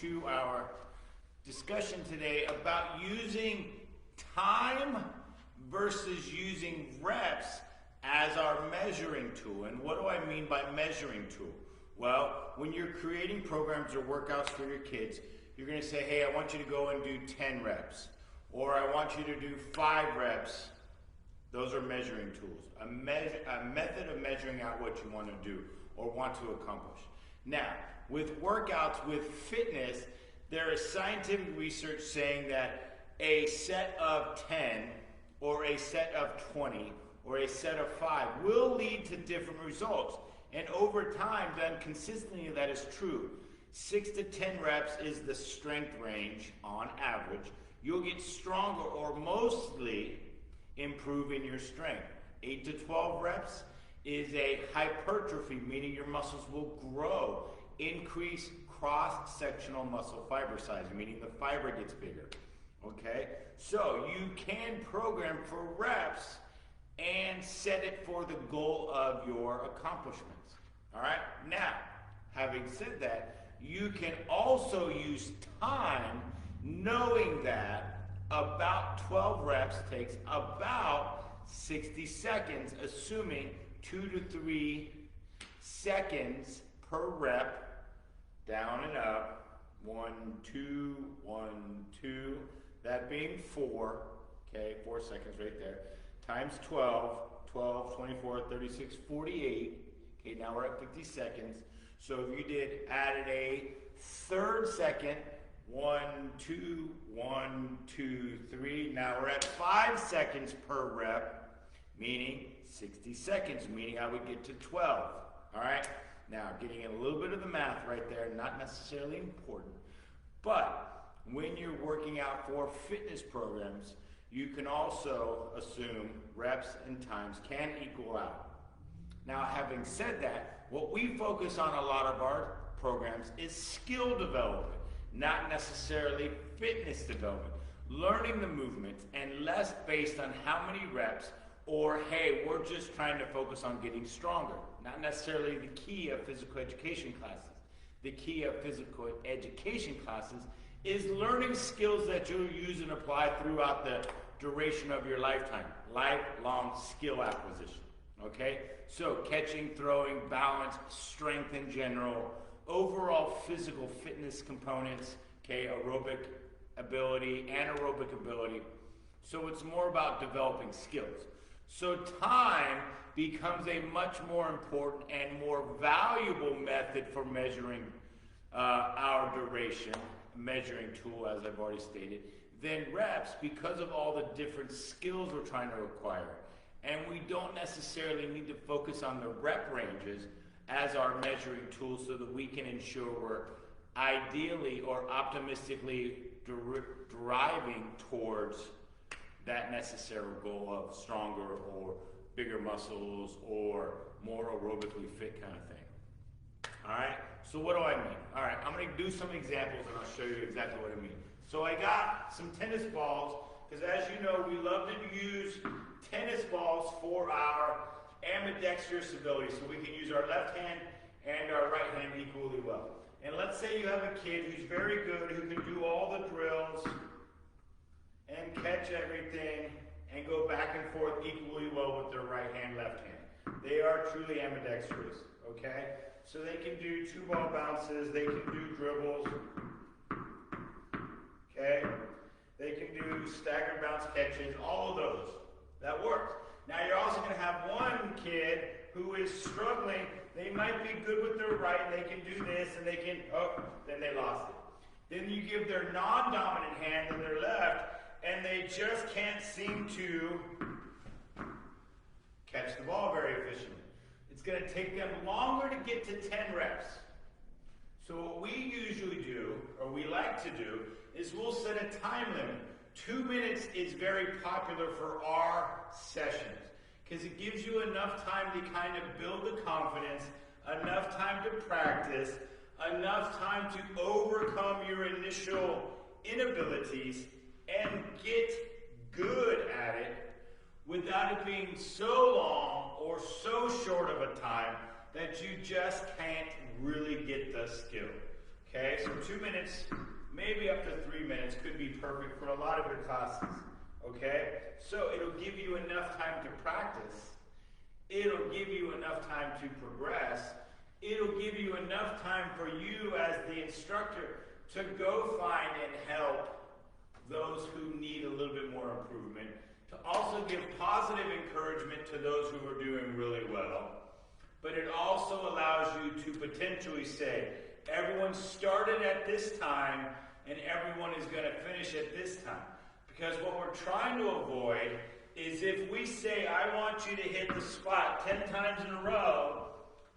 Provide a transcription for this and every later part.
to our discussion today about using time versus using reps as our measuring tool. And what do I mean by measuring tool? Well, when you're creating programs or workouts for your kids, you're going to say, hey, I want you to go and do 10 reps, or I want you to do 5 reps. Those are measuring tools, a method of measuring out what you want to do or want to accomplish. Now, with workouts, with fitness, there is scientific research saying that a set of 10 or a set of 20 or a set of 5 will lead to different results. And over time, done consistently, that is true. 6 to 10 reps is the strength range on average. You'll get stronger or mostly improve in your strength. 8 to 12 reps is a hypertrophy, meaning your muscles will grow, increase cross-sectional muscle fiber size, meaning the fiber gets bigger. Okay? So you can program for reps and set it for the goal of your accomplishments. All right? Now, having said that, you can also use time, knowing that about 12 reps takes about 60 seconds, assuming 2 to 3 seconds per rep, down and up, 1, 2, 1, 2, that being 4, okay, 4 seconds right there, times 12, 12, 24, 36, 48, okay, now we're at 50 seconds. So if you added a third second, 1, 2, 1, 2, 3, now we're at 5 seconds per rep, meaning 60 seconds, meaning I would get to 12, all right? Now, getting a little bit of the math right there, not necessarily important, but when you're working out for fitness programs, you can also assume reps and times can equal out. Now, having said that, what we focus on a lot of our programs is skill development, not necessarily fitness development, learning the movements, and less based on how many reps or, hey, we're just trying to focus on getting stronger. Not necessarily the key of physical education classes. The key of physical education classes is learning skills that you'll use and apply throughout the duration of your lifetime. Lifelong skill acquisition, okay? So catching, throwing, balance, strength in general, overall physical fitness components, okay, aerobic ability, anaerobic ability. So it's more about developing skills. So time becomes a much more important and more valuable method for measuring our duration, measuring tool, as I've already stated, than reps because of all the different skills we're trying to acquire. And we don't necessarily need to focus on the rep ranges as our measuring tool so that we can ensure we're ideally or optimistically driving towards that necessary goal of stronger or bigger muscles or more aerobically fit kind of thing. All right, so what do I mean? All right, I'm going to do some examples and I'll show you exactly what I mean. So I got some tennis balls, because as you know, we love to use tennis balls for our ambidextrous ability, so we can use our left hand and our right hand equally well. And let's say you have a kid who's very good, who can do all the drills and catch everything and go back and forth equally well with their right hand, left hand. They are truly ambidextrous, okay? So they can do 2-ball bounces, they can do dribbles, okay? They can do staggered bounce catches, all of those. That works. Now you're also going to have one kid who is struggling. They might be good with their right, and they can do this, and they can, then they lost it. Then you give their non-dominant hand to their left, and they just can't seem to catch the ball very efficiently. It's going to take them longer to get to 10 reps. So what we usually do, or we like to do, is we'll set a time limit. 2 minutes is very popular for our sessions because it gives you enough time to kind of build the confidence, enough time to practice, enough time to overcome your initial inabilities and get good at it without it being so long or so short of a time that you just can't really get the skill. Okay, so 2 minutes, maybe up to 3 minutes could be perfect for a lot of your classes. Okay, so it'll give you enough time to practice. It'll give you enough time to progress. It'll give you enough time for you as the instructor to go find and help those who need a little bit more improvement, to also give positive encouragement to those who are doing really well. But it also allows you to potentially say, everyone started at this time and everyone is going to finish at this time. Because what we're trying to avoid is if we say, I want you to hit the spot 10 times in a row,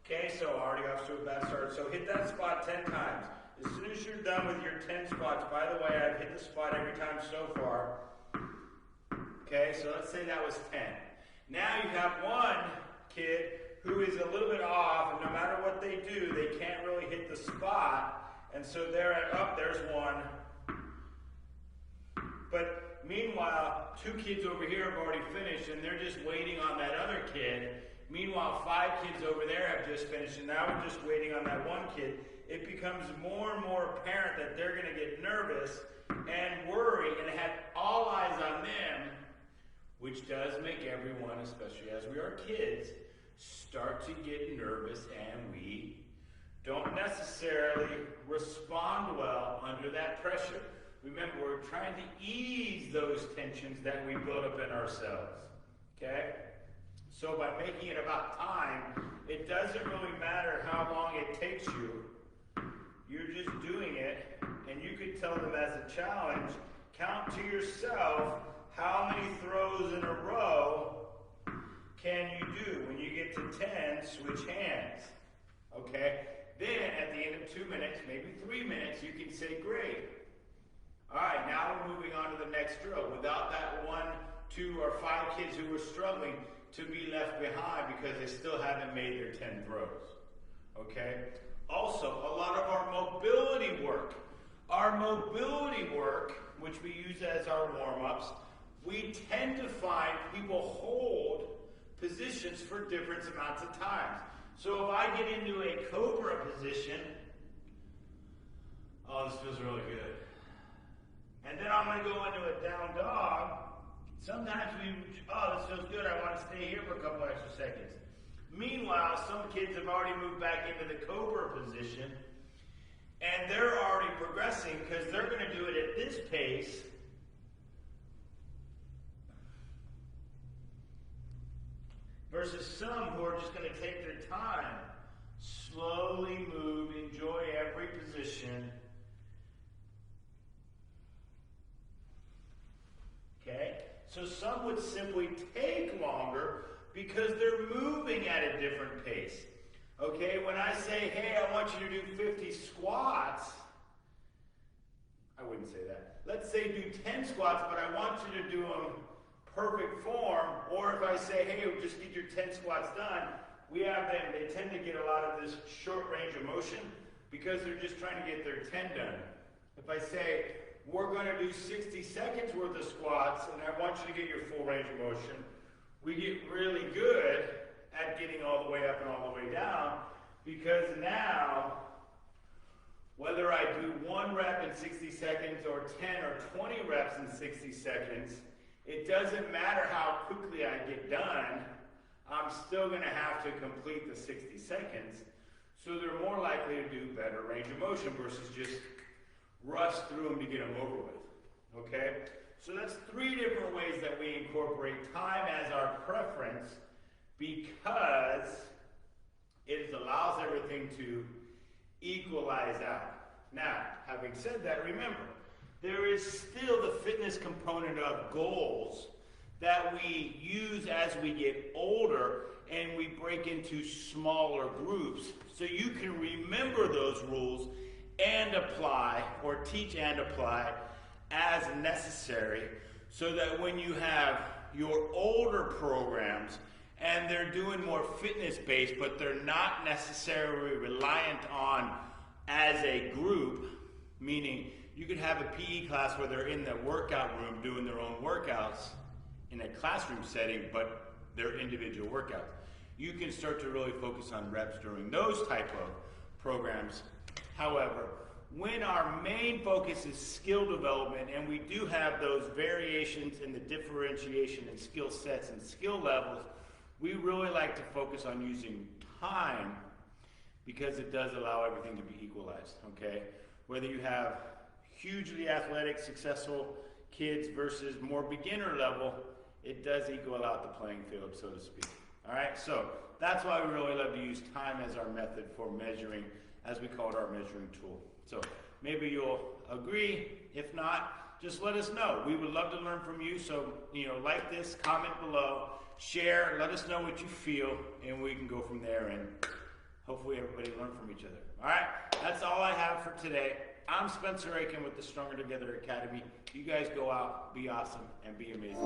okay, so already off to a bad start, so hit that spot 10 times. As soon as you're done with your 10 spots, by the way, I've hit the spot every time so far. Okay, so let's say that was 10. Now you have one kid who is a little bit off, and no matter what they do, they can't really hit the spot, and so they're at, there's one. But meanwhile, 2 kids over here have already finished, and they're just waiting on that other kid. Meanwhile, 5 kids over there have just finished, and now we're just waiting on that one kid. It becomes more and more apparent that they're going to get nervous and worry and have all eyes on them, which does make everyone, especially as we are kids, start to get nervous, and we don't necessarily respond well under that pressure. Remember, we're trying to ease those tensions that we build up in ourselves, okay? So by making it about time, it doesn't really matter how long it takes you. You're just doing it, and you could tell them as a challenge, count to yourself how many throws in a row can you do. When you get to 10, switch hands, okay? Then at the end of 2 minutes, maybe 3 minutes, you can say, great. All right, now we're moving on to the next drill. Without that 1, 2, or 5 kids who were struggling to be left behind because they still haven't made their 10 throws, okay? Also, a lot of our mobility work, which we use as our warm-ups, we tend to find people hold positions for different amounts of times. So if I get into a cobra position, oh, this feels really good. And then I'm going to go into a down dog. Sometimes this feels good, I want to stay here for a couple extra seconds. Meanwhile, some kids have already moved back into the cobra position, and they're already progressing because they're going to do it at this pace. Versus some who are just going to take their time, slowly move, enjoy every position. Okay? So some would simply take longer because they're moving at a different pace. Okay? When I say, hey, I want you to do 50 squats, I wouldn't say that. Let's say do 10 squats, but I want you to do them perfect form. Or if I say, hey, just get your 10 squats done, we have them, they tend to get a lot of this short range of motion because they're just trying to get their 10 done. If I say, we're going to do 60 seconds worth of squats, and I want you to get your full range of motion, we get really good at getting all the way up and all the way down, because now, whether I do 1 rep in 60 seconds or 10 or 20 reps in 60 seconds, it doesn't matter how quickly I get done, I'm still going to have to complete the 60 seconds, so they're more likely to do better range of motion versus just rush through them to get them over with, okay? So that's 3 different ways that we incorporate time as our preference, because it allows everything to equalize out. Now, having said that, remember, there is still the fitness component of goals that we use as we get older and we break into smaller groups. So you can remember those rules and apply, or teach and apply as necessary, so that when you have your older programs and they're doing more fitness-based, but they're not necessarily reliant on as a group, meaning you could have a PE class where they're in the workout room doing their own workouts in a classroom setting, but they're individual workouts. You can start to really focus on reps during those type of programs. However, when our main focus is skill development, and we do have those variations in the differentiation in skill sets and skill levels, we really like to focus on using time because it does allow everything to be equalized, okay? Whether you have hugely athletic, successful kids versus more beginner level, it does equal out the playing field, so to speak. All right, so that's why we really love to use time as our method for measuring, as we call it, our measuring tool. So maybe you'll agree. If not, just let us know. We would love to learn from you. So, like this, comment below, share, let us know what you feel, and we can go from there, and hopefully everybody learn from each other. All right, that's all I have for today. I'm Spencer Aiken with the Stronger Together Academy. You guys go out, be awesome, and be amazing.